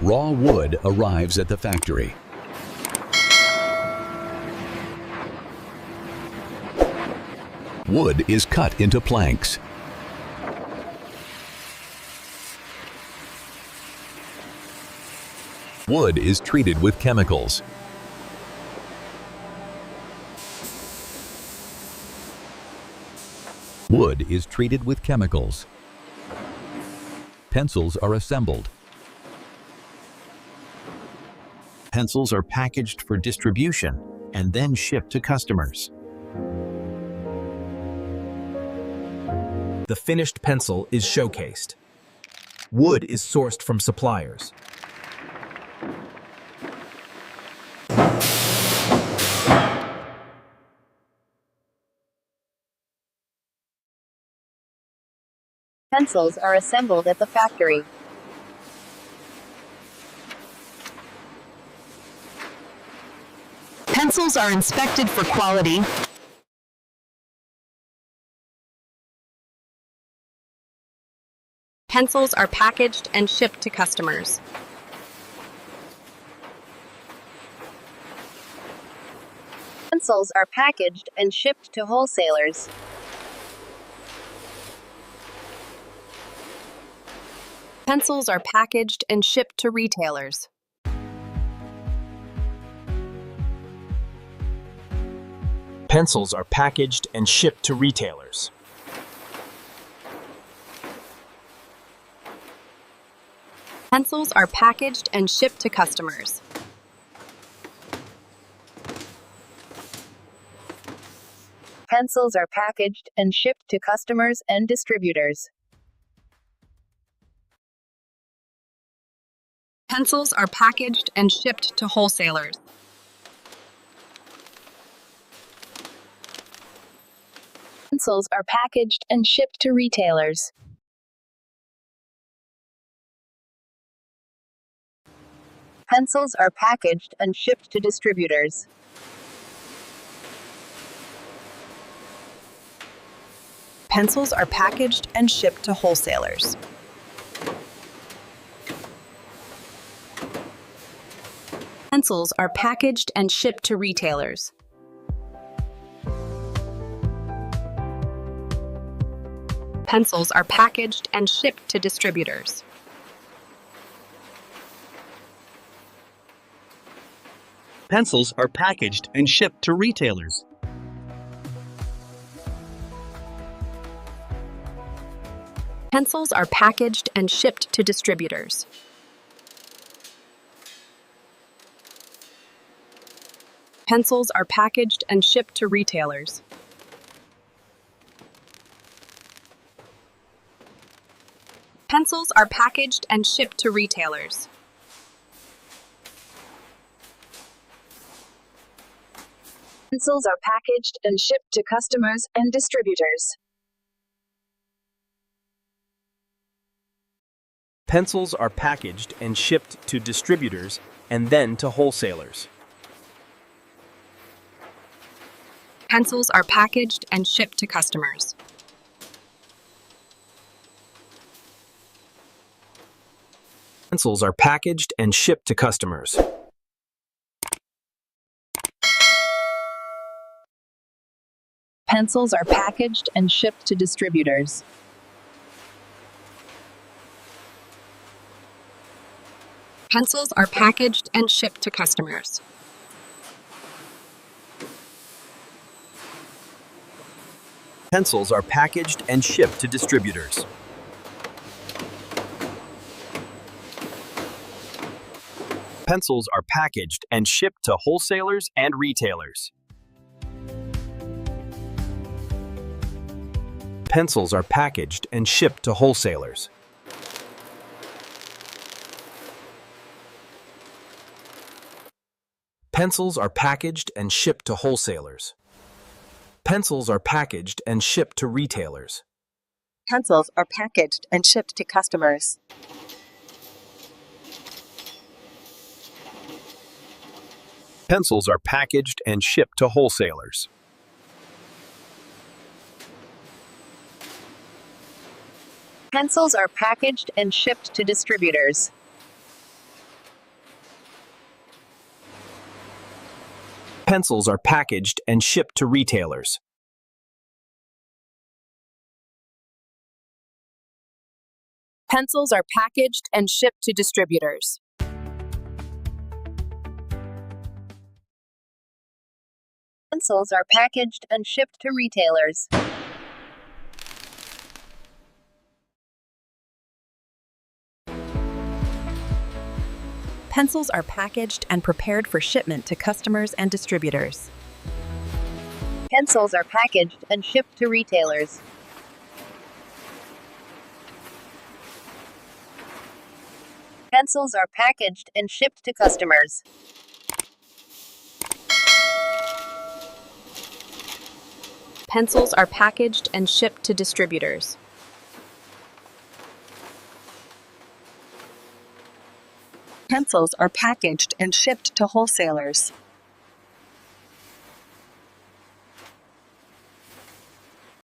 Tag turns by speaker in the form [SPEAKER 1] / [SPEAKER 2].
[SPEAKER 1] Raw wood arrives at the factory. Wood is cut into planks. Wood is treated with chemicals. Wood is treated with chemicals. Pencils are assembled.
[SPEAKER 2] Pencils are packaged for distribution and then shipped to customers.
[SPEAKER 3] The finished pencil is showcased. Wood is sourced from suppliers.
[SPEAKER 4] Pencils are assembled at the factory.
[SPEAKER 5] Pencils are inspected for quality.
[SPEAKER 4] Pencils are packaged and shipped to customers. Pencils are packaged and shipped to wholesalers. Pencils are packaged and shipped to retailers.
[SPEAKER 3] Pencils are packaged and shipped to retailers.
[SPEAKER 4] Pencils are packaged and shipped to customers. Pencils are packaged and shipped to customers and distributors. Pencils are packaged and shipped to wholesalers. Pencils are packaged and shipped to retailers. Pencils are packaged and shipped to distributors. Pencils are packaged and shipped to wholesalers. Pencils are packaged and shipped to retailers. Pencils are packaged and shipped to distributors.
[SPEAKER 6] Pencils are packaged and shipped to retailers.
[SPEAKER 4] Pencils are packaged and shipped to distributors. Pencils are packaged and shipped to retailers. Pencils are packaged and shipped to retailers. Pencils are packaged and shipped to customers and distributors.
[SPEAKER 3] Pencils are packaged and shipped to distributors and then to wholesalers.
[SPEAKER 4] Pencils are packaged and shipped to customers.
[SPEAKER 3] Pencils are packaged and shipped to customers.
[SPEAKER 4] Pencils are packaged and shipped to distributors. Pencils are packaged and shipped to customers.
[SPEAKER 3] Pencils are packaged and shipped to distributors. Pencils are packaged and shipped to wholesalers and retailers. Pencils are packaged and shipped to wholesalers. Pencils are packaged and shipped to wholesalers. Pencils are packaged and shipped to retailers.
[SPEAKER 7] Pencils are packaged and shipped to customers.
[SPEAKER 3] Pencils are packaged and shipped to wholesalers.
[SPEAKER 4] Pencils are packaged and shipped to distributors.
[SPEAKER 3] Pencils are packaged and shipped to retailers.
[SPEAKER 8] Pencils are packaged and shipped to distributors.
[SPEAKER 4] Pencils are packaged and shipped to retailers.
[SPEAKER 5] Pencils are packaged and prepared for shipment to customers and distributors.
[SPEAKER 4] Pencils are packaged and shipped to retailers. Pencils are packaged and shipped to customers.
[SPEAKER 8] Pencils are packaged and shipped to distributors.
[SPEAKER 7] Pencils are packaged and shipped to wholesalers.